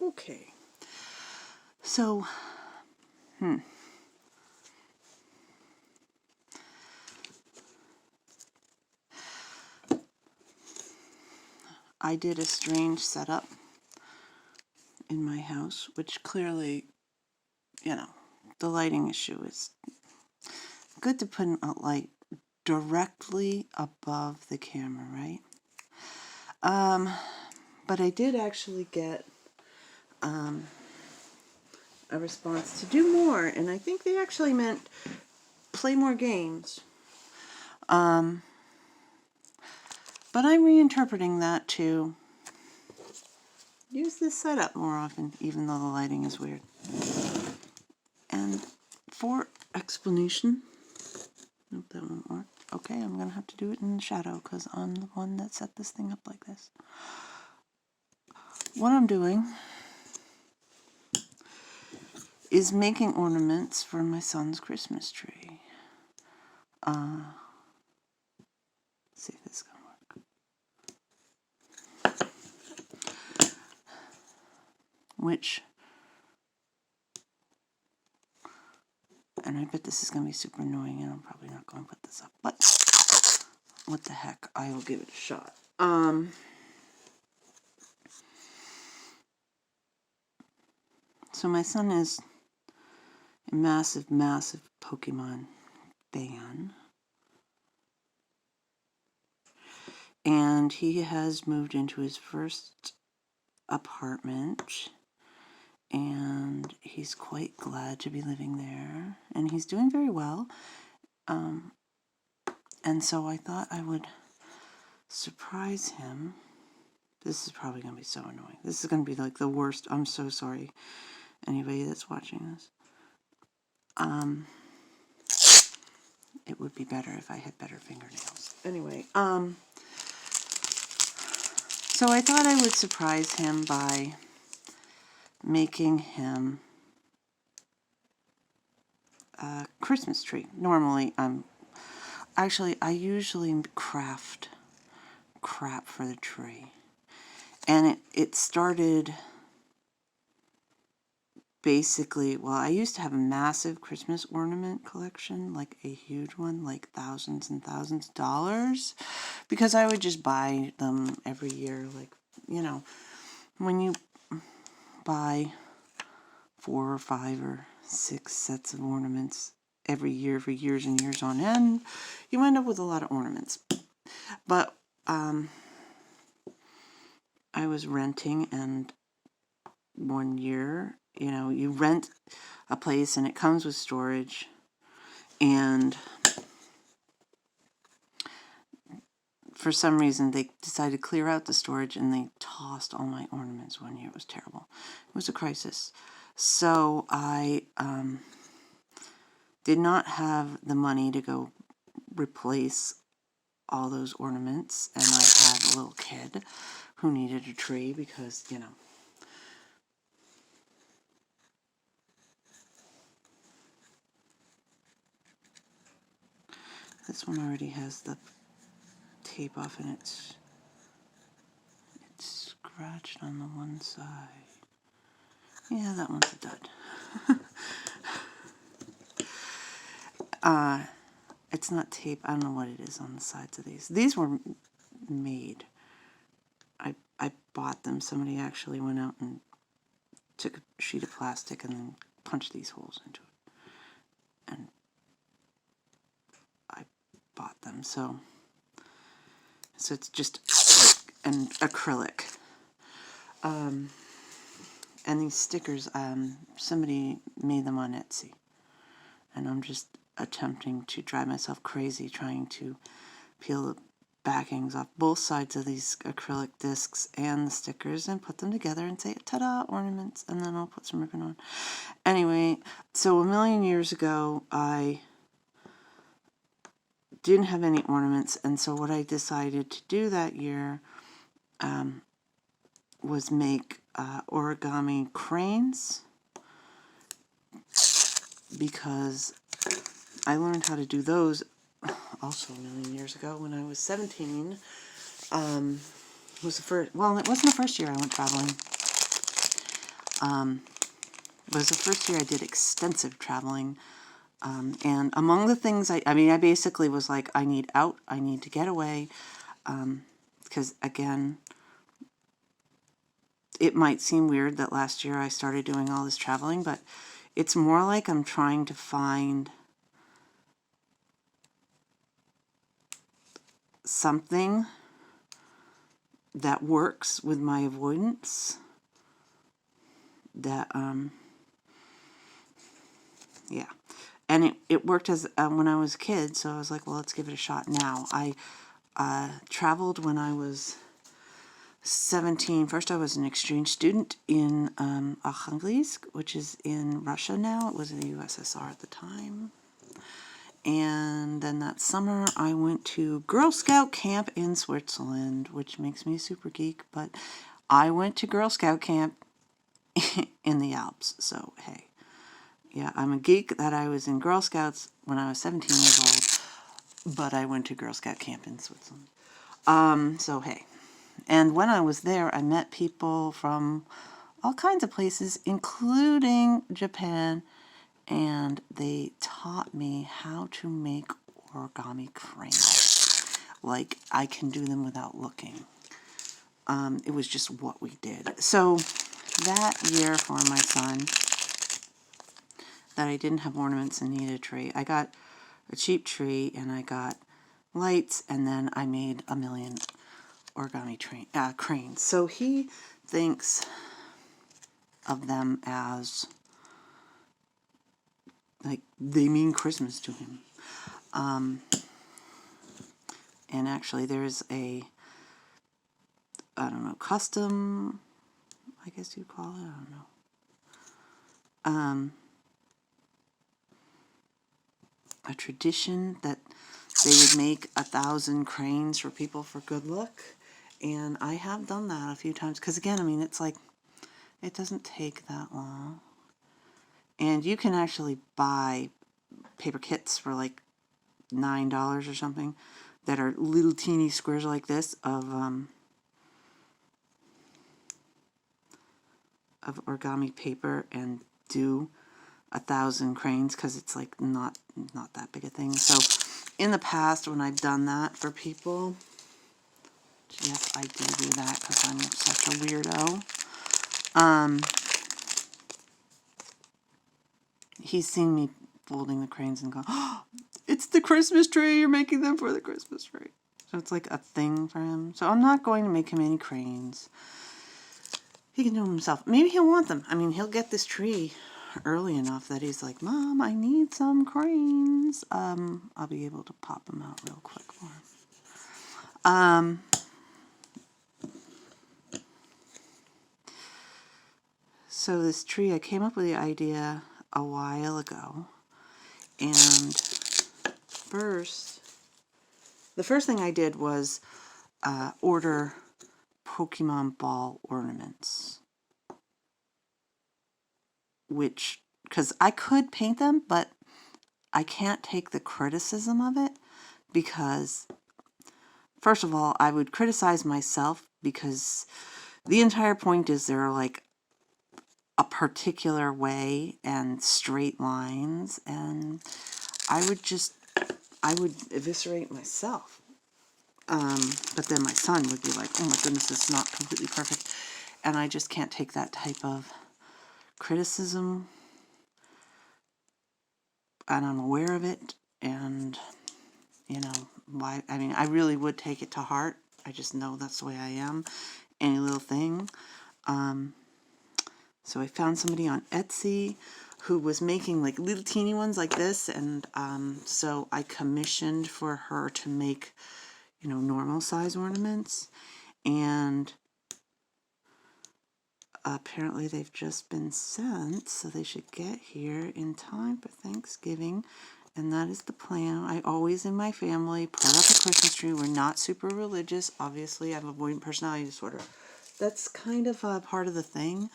Okay. So, I did a strange setup in my house, which clearly, the lighting issue is good to put a light directly above the camera, right? But I did actually get a response to do more, and I think they actually meant play more games. But I'm reinterpreting that to use this setup more often, even though the lighting is weird. And for explanation, nope, that won't work. Okay, I'm going to have to do it in the shadow because I'm the one that set this thing up like this. What I'm doing is making ornaments for my son's Christmas tree. Let's see if this is going to work. Which, and I bet this is going to be super annoying and I'm probably not going to put this up, but what the heck, I will give it a shot. So my son is a massive, massive Pokemon fan. And he has moved into his first apartment. And he's quite glad to be living there. And he's doing very well. And so I thought I would surprise him. This is probably going to be so annoying. This is going to be like the worst. I'm so sorry, anybody that's watching this. It would be better if I had better fingernails. Anyway, so I thought I would surprise him by making him a Christmas tree. Normally, I usually craft crap for the tree. And it started basically, well, I used to have a massive Christmas ornament collection, like a huge one, like thousands and thousands of dollars, because I would just buy them every year. Like, when you buy 4 or 5 or 6 sets of ornaments every year for years and years on end, you end up with a lot of ornaments. But I was renting, and one year, you rent a place and it comes with storage, and for some reason they decided to clear out the storage and they tossed all my ornaments one year. It was terrible. It was a crisis. So I did not have the money to go replace all those ornaments, and I had a little kid who needed a tree because, this one already has the tape off and it's scratched on the one side. Yeah, that one's a dud. It's not tape. I don't know what it is on the sides of these. These were made. I bought them. Somebody actually went out and took a sheet of plastic and then punched these holes into it. And I bought them. So it's just an acrylic. And these stickers, somebody made them on Etsy. And I'm just attempting to drive myself crazy trying to peel the backings off both sides of these acrylic discs and the stickers and put them together and say, ta-da, ornaments, and then I'll put some ribbon on. Anyway, so a million years ago, I didn't have any ornaments, and so what I decided to do that year was make origami cranes, because I learned how to do those also a million years ago when I was 17. Was the first, well, it wasn't the first year I went traveling. was the first year I did extensive traveling. And among the things, I mean, I basically was like, I need out, I need to get away. Because again, it might seem weird that last year I started doing all this traveling, but it's more like I'm trying to find something that works with my avoidance. That, yeah. And it worked as when I was a kid, so I was like, well, let's give it a shot now. I traveled when I was 17. First, I was an exchange student in Arkhangelsk, which is in Russia now. It was in the USSR at the time. And then that summer, I went to Girl Scout camp in Switzerland, which makes me a super geek. But I went to Girl Scout camp in the Alps, so hey. Yeah, I'm a geek that I was in Girl Scouts when I was 17 years old, but I went to Girl Scout camp in Switzerland. So hey. And when I was there, I met people from all kinds of places, including Japan, and they taught me how to make origami cranes. Like, I can do them without looking. It was just what we did. So that year for my son, that I didn't have ornaments and needed a tree, I got a cheap tree and I got lights, and then I made a million origami cranes. So he thinks of them as, like, they mean Christmas to him. And actually there's a, I don't know, custom, I guess you'd call it, I don't know. A tradition that they would make 1,000 cranes for people for good luck. And I have done that a few times. Because again, I mean, it's like, it doesn't take that long. And you can actually buy paper kits for like $9 or something that are little teeny squares like this of origami paper, and do 1,000 cranes, because it's like not that big a thing. So in the past, when I've done that for people, yes, I do that because I'm such a weirdo. He's seen me folding the cranes and go, oh, it's the Christmas tree, you're making them for the Christmas tree. So it's like a thing for him. So I'm not going to make him any cranes. He can do them himself. Maybe he'll want them. I mean, he'll get this tree early enough that he's like, Mom, I need some cranes. I'll be able to pop them out real quick for him. So this tree, I came up with the idea a while ago. And the first thing I did was order Pokemon ball ornaments. Which, because I could paint them, but I can't take the criticism of it, because first of all, I would criticize myself, because the entire point is they're like a particular way and straight lines, and I would eviscerate myself. But then my son would be like, oh my goodness, it's not completely perfect. And I just can't take that type of criticism. And I'm aware of it, and you know, why, I mean, I really would take it to heart. I just know that's the way I am. Any little thing. So I found somebody on Etsy who was making like little teeny ones like this, and so I commissioned for her to make, you know, normal size ornaments, and apparently they've just been sent, so they should get here in time for Thanksgiving. And that is the plan. I always, in my family, put up a Christmas tree. We're not super religious. Obviously, I have avoidant personality disorder. That's kind of part of the thing,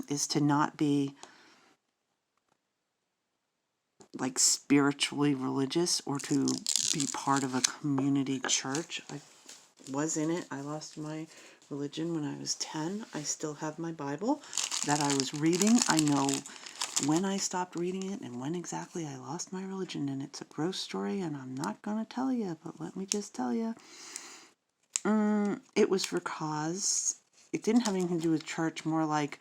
is to not be like spiritually religious, or to be part of a community church. I was in it. I lost my religion when I was 10. I still have my Bible. that I was reading. I know when I stopped reading it and when exactly I lost my religion, and it's a gross story, and I'm not going to tell you, but let me just tell you. It was for cause. It didn't have anything to do with church, more like,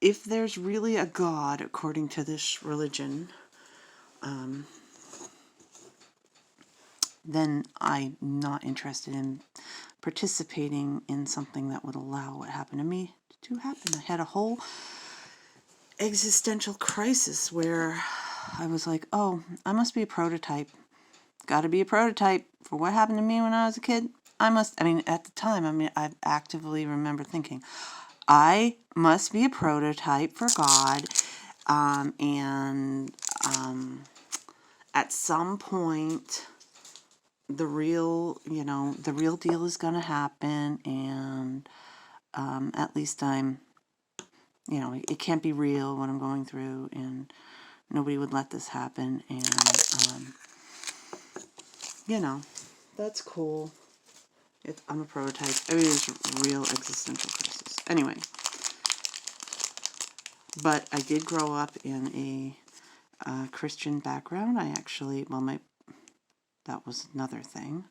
if there's really a God, according to this religion, then I'm not interested in participating in something that would allow what happened to me to happen. I had a whole existential crisis where I was like, oh, I must be a prototype. Got to be a prototype for what happened to me when I was a kid. At the time, I actively remember thinking, I must be a prototype for God, and at some point, the real deal is going to happen, and at least I'm, it can't be real what I'm going through, and nobody would let this happen, and, that's cool. I'm a prototype. It is a real existential crisis. Anyway, but I did grow up in a Christian background. That was another thing.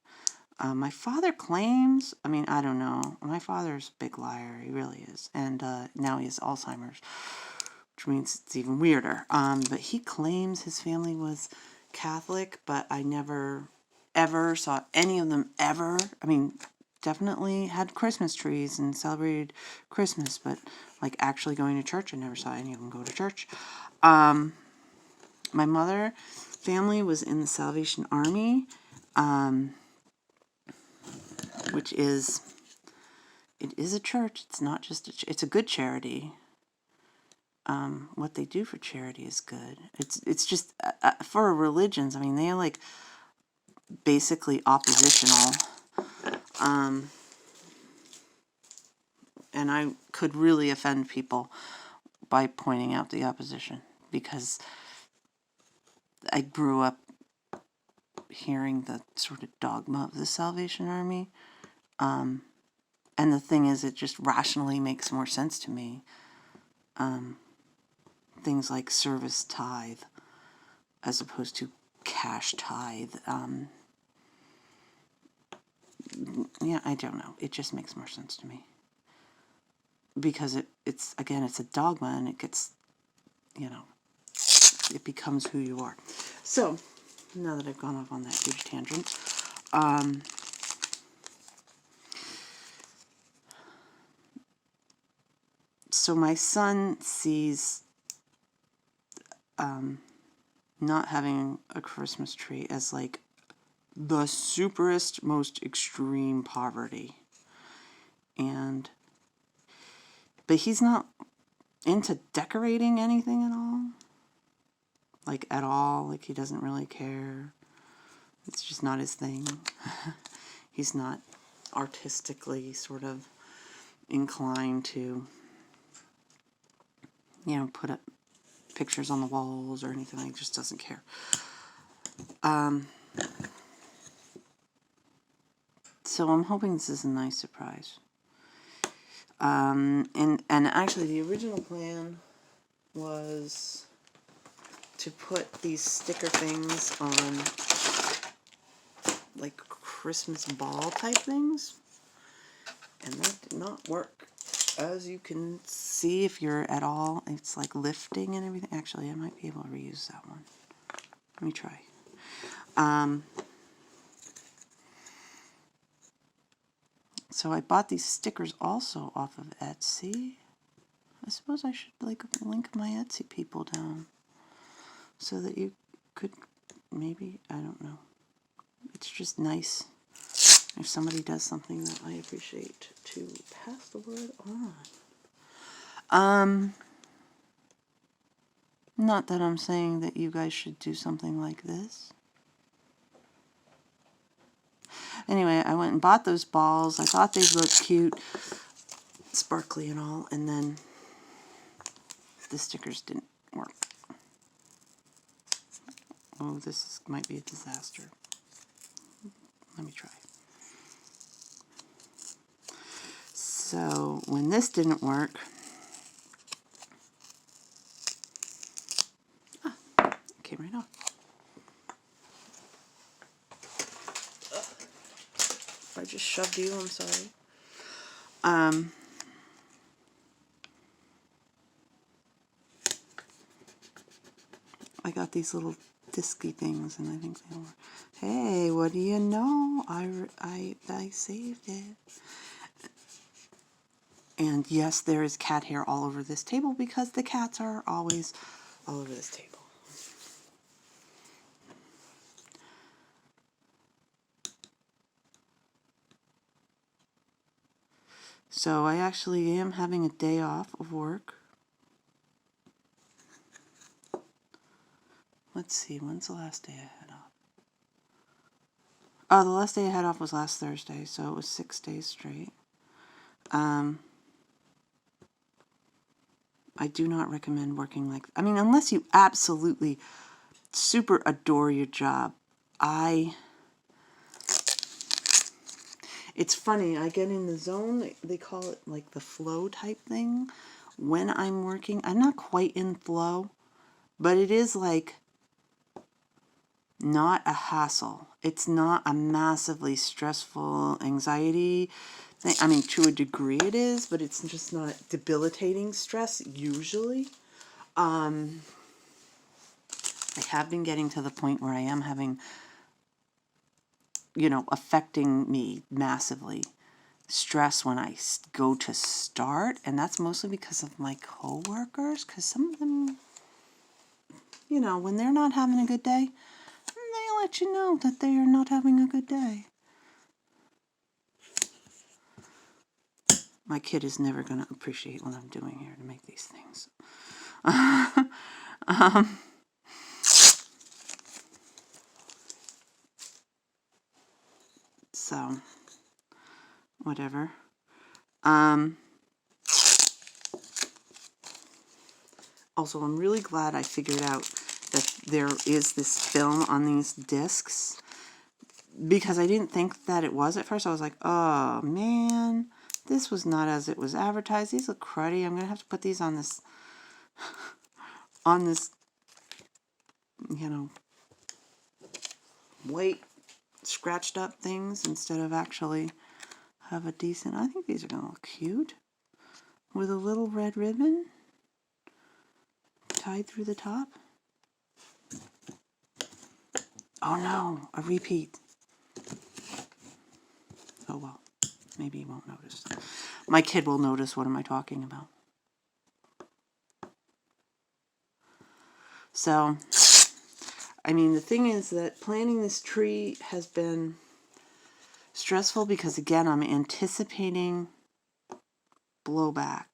My father claims, I don't know. My father's a big liar. He really is. And now he has Alzheimer's, which means it's even weirder. But he claims his family was Catholic, but I never, ever saw any of them ever. Definitely had Christmas trees and celebrated Christmas, but like actually going to church, I never saw any of them go to church. My mother family was in the Salvation Army, which is, it is a church. It's not just it's a good charity. What they do for charity is good. It's just for religions. They are like basically oppositional. And I could really offend people by pointing out the opposition, because I grew up hearing the sort of dogma of the Salvation Army. And the thing is, it just rationally makes more sense to me. Things like service tithe as opposed to cash tithe. Yeah, I don't know. It just makes more sense to me. Because it's a dogma, and it gets, it becomes who you are. So, now that I've gone off on that huge tangent, so my son sees not having a Christmas tree as like the superest, most extreme poverty. But he's not into decorating anything at all. Like, at all. Like, he doesn't really care. It's just not his thing. He's not artistically sort of inclined to, put up pictures on the walls or anything. He just doesn't care. So I'm hoping this is a nice surprise. And actually the original plan was to put these sticker things on like Christmas ball type things, and that did not work. As you can see, if you're at all, it's like lifting and everything. Actually, I might be able to reuse that one. Let me try. So I bought these stickers also off of Etsy. I suppose I should like link my Etsy people down so that you could maybe, I don't know. It's just nice if somebody does something that I appreciate to pass the word on. Not that I'm saying that you guys should do something like this. Anyway, I went and bought those balls. I thought they looked cute, sparkly and all, and then the stickers didn't work. Oh, this might be a disaster. Let me try. So, when this didn't work, you. I'm sorry. I got these little disky things, and I think they were. Hey, what do you know? I saved it. And yes, there is cat hair all over this table because the cats are always all over this table. So I actually am having a day off of work. Let's see, when's the last day I had off? Oh, the last day I had off was last Thursday, so it was 6 days straight. I do not recommend working like, I mean, unless you absolutely super adore your job. It's funny, I get in the zone, they call it like the flow type thing. When I'm working, I'm not quite in flow, but it is like not a hassle. It's not a massively stressful anxiety thing. I mean, to a degree it is, but it's just not debilitating stress usually. I have been getting to the point where I am having, affecting me massively stress when I go to start, and that's mostly because of my coworkers, because some of them, when they're not having a good day, they let you know that they are not having a good day. My kid is never going to appreciate what I'm doing here to make these things. So, whatever. Also, I'm really glad I figured out that there is this film on these discs, because I didn't think that it was at first. I was like, oh man, this was not as it was advertised. These look cruddy. I'm going to have to put these on this, white scratched up things instead of actually have a decent, I think these are going to look cute with a little red ribbon tied through the top. Oh no, a repeat. Oh well, maybe he won't notice. My kid will notice. What am I talking about? So, I mean, the thing is that planting this tree has been stressful because, again, I'm anticipating blowback.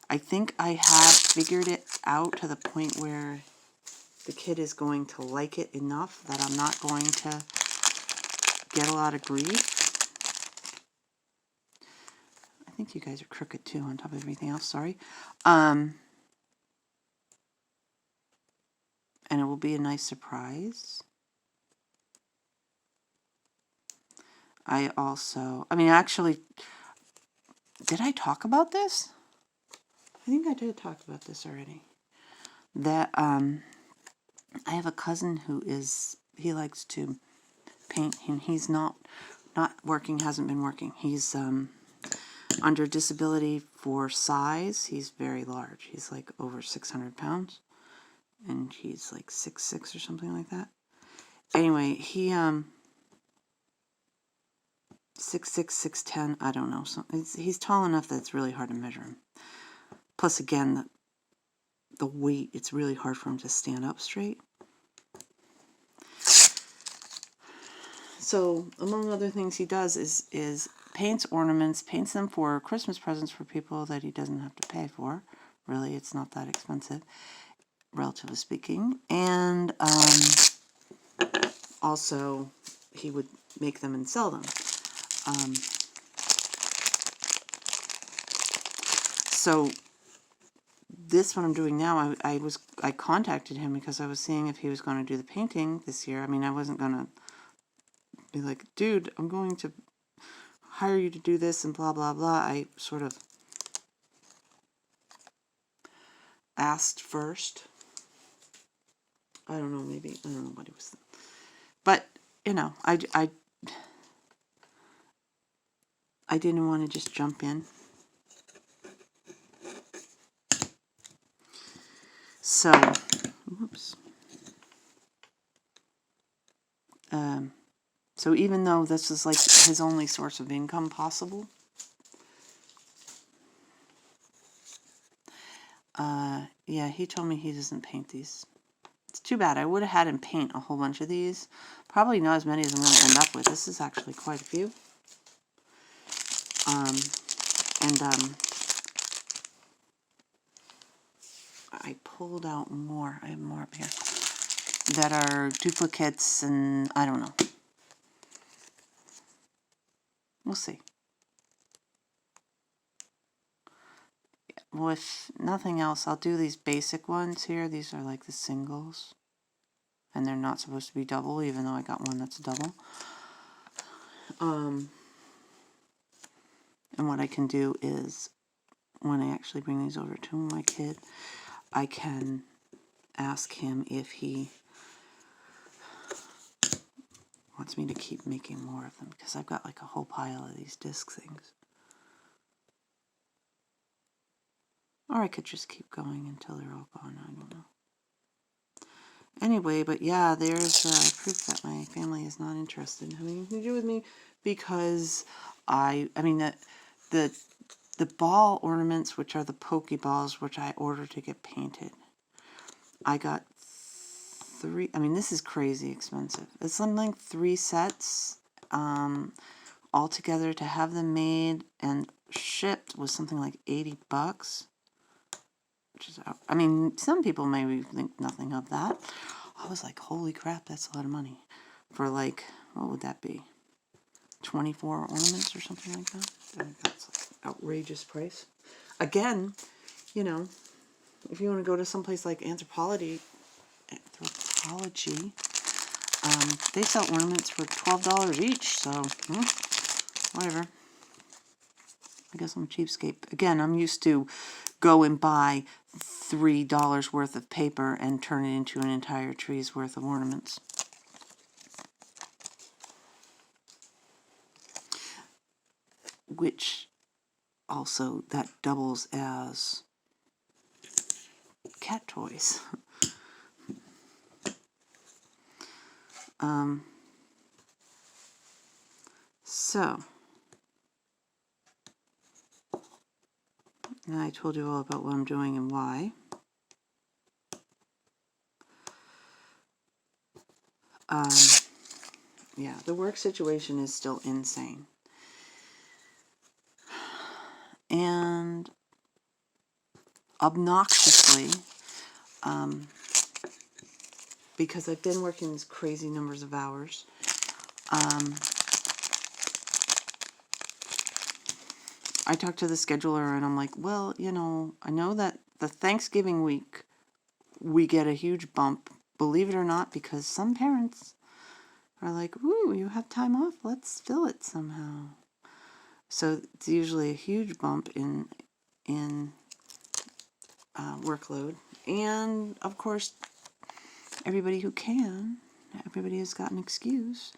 I think I have figured it out to the point where the kid is going to like it enough that I'm not going to get a lot of grief. I think you guys are crooked too on top of everything else, sorry. And it will be a nice surprise. Actually, did I talk about this? I think I did talk about this already. That, I have a cousin who he likes to paint, and he's not working, hasn't been working. He's, under disability for size. He's very large. He's like over 600 pounds. And he's like 6'6" or something like that. Anyway, he, 6'6", 6'10", I don't know. So he's tall enough that it's really hard to measure him. Plus, again, the weight, it's really hard for him to stand up straight. So, among other things he does is paints ornaments, paints them for Christmas presents for people that he doesn't have to pay for. Really, it's not that expensive, relatively speaking. And also, he would make them and sell them. So this what I'm doing now, I contacted him because I was seeing if he was going to do the painting this year. I mean, I wasn't going to be like, dude, I'm going to hire you to do this and blah, blah, blah. I sort of asked first. I don't know, maybe, I don't know what he was. But, I I didn't want to just jump in. So, whoops. So even though this is like his only source of income possible, yeah, he told me he doesn't paint these. It's too bad. I would have had him paint a whole bunch of these. Probably not as many as I'm going to end up with. This is actually quite a few. I pulled out more. I have more up here that are duplicates, and I don't know. We'll see. With nothing else, I'll do these basic ones here. These are like the singles. And they're not supposed to be double, even though I got one that's a double. And what I can do is, when I actually bring these over to my kid, I can ask him if he wants me to keep making more of them, because I've got like a whole pile of these disc things. Or I could just keep going until they're all gone, I don't know. Anyway, but yeah, there's proof that my family is not interested in having anything to do with me, because I mean, the ball ornaments, which are the Pokeballs, which I ordered to get painted, I got 3, I mean, this is crazy expensive. It's something like 3 sets altogether to have them made and shipped was something like $80. Which is, I mean, some people maybe think nothing of that. I was like, holy crap, that's a lot of money. For like, what would that be? 24 ornaments or something like that? That's like an outrageous price. Again, you know, if you want to go to someplace like Anthropology, they sell ornaments for $12 each, so whatever. I guess I'm a cheapskate. Again, I'm used to go and buy $3 worth of paper and turn it into an entire tree's worth of ornaments. Which also, that doubles as cat toys. So, now I told you all about what I'm doing and why. Yeah, the work situation is still insane. And obnoxiously, because I've been working these crazy numbers of hours, I talked to the scheduler and I'm like, well, you know, I know that the Thanksgiving week we get a huge bump, believe it or not, because some parents are like, ooh, you have time off, let's fill it somehow. So it's usually a huge bump in workload. And of course, everybody who can, everybody who's got an excuse,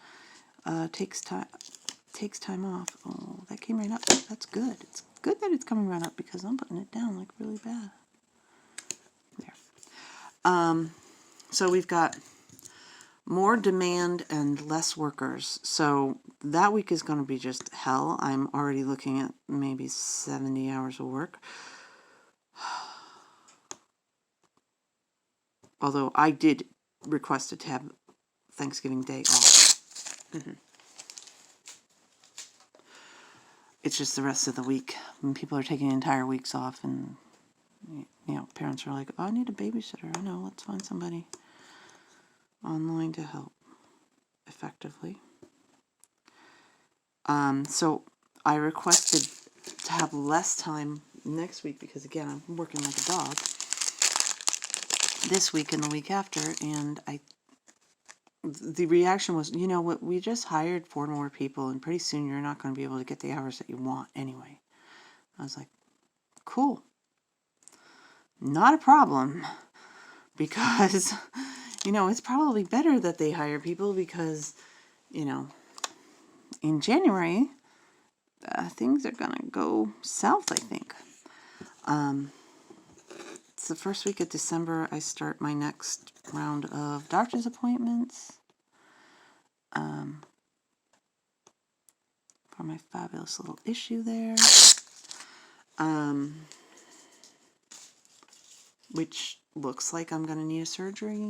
takes time off. Oh, that came right up. That's good. It's good that it's coming right up because I'm putting it down like really bad. There. So we've got more demand and less workers. So that week is going to be just hell. I'm already looking at maybe 70 hours of work. Although I did request it to have Thanksgiving Day off. It's just the rest of the week when people are taking entire weeks off, and you know, parents are like, oh, I need a babysitter. I know, let's find somebody online to help effectively. So I requested to have less time next week because, again, I'm working like a dog this week and the week after, and the reaction was, you know what, we just hired 4 more people, and pretty soon you're not going to be able to get the hours that you want anyway. I was like, cool. Not a problem. Because, you know, it's probably better that they hire people because, you know, in January, things are gonna go south, I think. It's the first week of December. I start my next round of doctor's appointments for my fabulous little issue there, which looks like I'm going to need a surgery.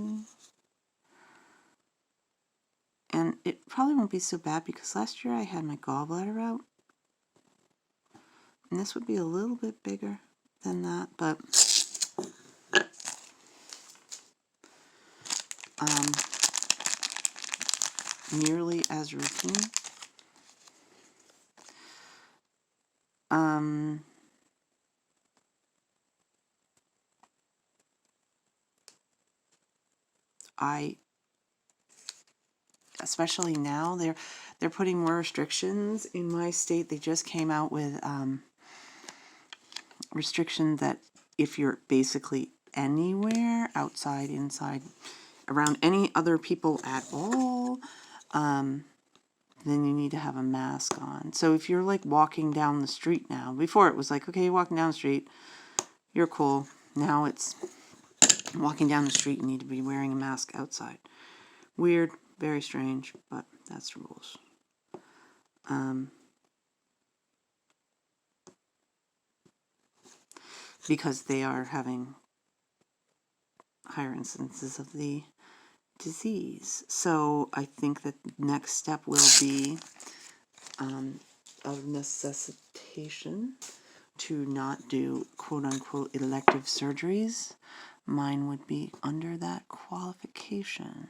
And it probably won't be so bad because last year I had my gallbladder out. And this would be a little bit bigger than that, but nearly as routine. Especially now, they're putting more restrictions in my state. They just came out with restriction that if you're basically anywhere, outside, inside, around any other people at all, then you need to have a mask on. So if you're like walking down the street now, before it was like, okay, you're walking down the street, you're cool. Now it's walking down the street, you need to be wearing a mask outside. Weird, very strange, but that's the rules. Because they are having higher incidences of the disease. So I think that next step will be of necessitation to not do quote-unquote elective surgeries. Mine would be under that qualification.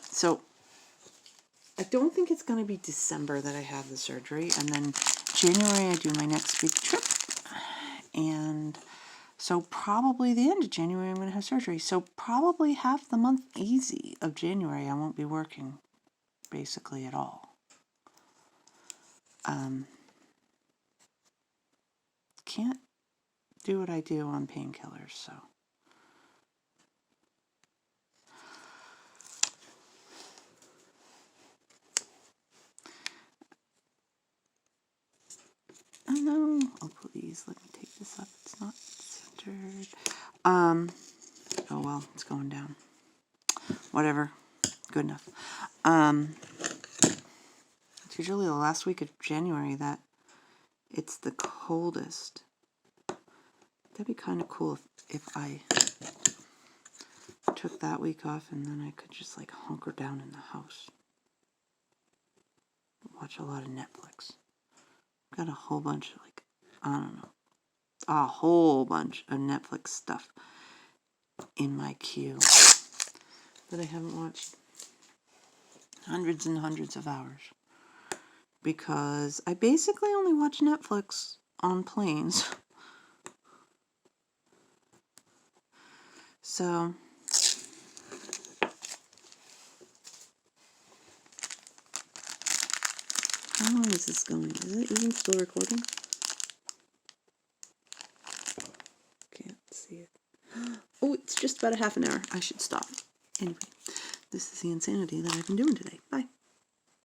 So I don't think it's going to be December that I have the surgery, and then January I do my next big trip, and so probably the end of January I'm going to have surgery. So probably half the month easy of January I won't be working basically at all. Can't do what I do on painkillers, so. Oh no, oh please, let me take this up. It's not centered. Oh well, it's going down. Whatever, good enough. It's usually the last week of January that it's the coldest. That'd be kind of cool if I took that week off and then I could just like hunker down in the house. Watch a lot of Netflix. Got a whole bunch of like, I don't know, a whole bunch of Netflix stuff in my queue that I haven't watched. Hundreds and hundreds of hours. Because I basically only watch Netflix on planes. So how long is this going? Is it even still recording? Can't see it. Oh, it's just about a half an hour. I should stop. Anyway, this is the insanity that I've been doing today. Bye.